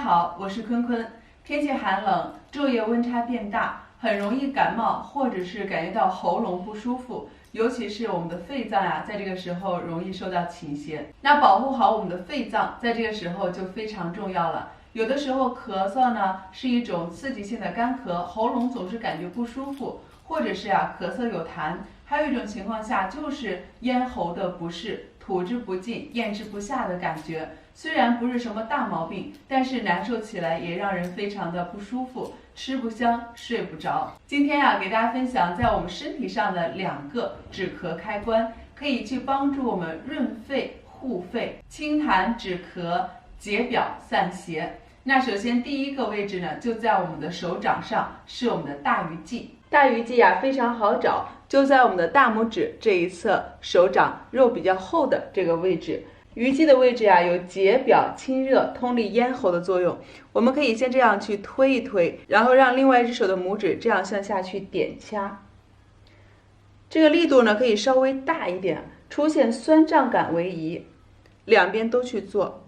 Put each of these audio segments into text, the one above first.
好，我是坤坤。天气寒冷，昼夜温差变大，很容易感冒，或者是感觉到喉咙不舒服，尤其是我们的肺脏呀，在这个时候容易受到倾斜。那保护好我们的肺脏，在这个时候就非常重要了。有的时候咳嗽呢是一种刺激性的干咳，喉咙总是感觉不舒服，或者是咳嗽有痰。还有一种情况下就是咽喉的不适，吐之不尽、咽之不下的感觉。虽然不是什么大毛病，但是难受起来也让人非常的不舒服，吃不香，睡不着。今天给大家分享在我们身体上的2个止咳开关，可以去帮助我们润肺、护肺、清痰止咳、解表散邪。那首先第一个位置呢，就在我们的手掌上，是我们的大鱼际。大鱼际非常好找，就在我们的大拇指这一侧，手掌肉比较厚的这个位置。鱼际的位置有解表、清热、通利咽喉的作用。我们可以先这样去推一推，然后让另外一只手的拇指这样向下去点掐。这个力度呢可以稍微大一点，出现酸胀感为宜，两边都去做。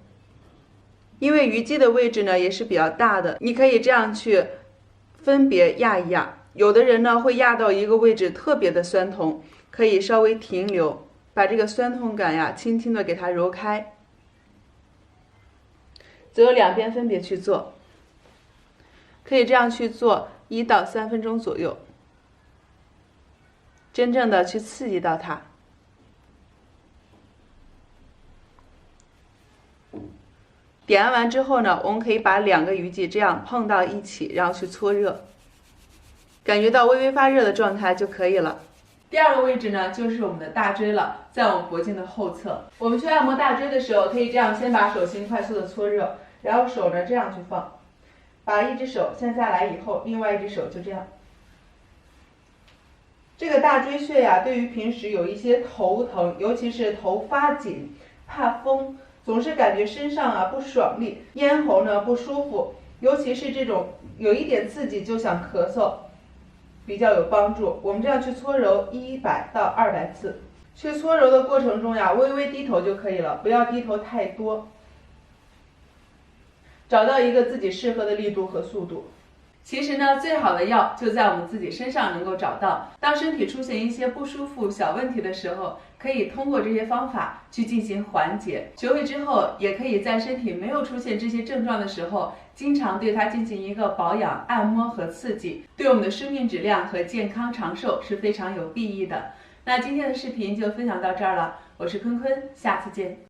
因为鱼际的位置呢也是比较大的，你可以这样去分别压一压。有的人呢会压到一个位置特别的酸痛，可以稍微停留，把这个酸痛感轻轻的给它揉开。左右两边分别去做，可以这样去做1到3分钟左右，真正的去刺激到它。点按完之后呢，我们可以把2个鱼际这样碰到一起，然后去搓热，感觉到微微发热的状态就可以了。第2个位置呢，就是我们的大椎了，在我们脖颈的后侧。我们去按摩大椎的时候，可以这样先把手心快速的搓热，然后手呢这样去放，把一只手向下来以后，另外一只手就这样。这个大椎穴对于平时有一些头疼，尤其是头发紧、怕风，总是感觉身上不爽利，咽喉呢不舒服，尤其是这种有一点刺激就想咳嗽，比较有帮助。我们这样去搓揉100到200次。去搓揉的过程中微微低头就可以了，不要低头太多，找到一个自己适合的力度和速度。其实呢，最好的药就在我们自己身上能够找到。当身体出现一些不舒服、小问题的时候，可以通过这些方法去进行缓解。学会之后，也可以在身体没有出现这些症状的时候，经常对它进行一个保养、按摩和刺激，对我们的生命质量和健康长寿是非常有裨益的。那今天的视频就分享到这儿了，我是坤坤，下次见。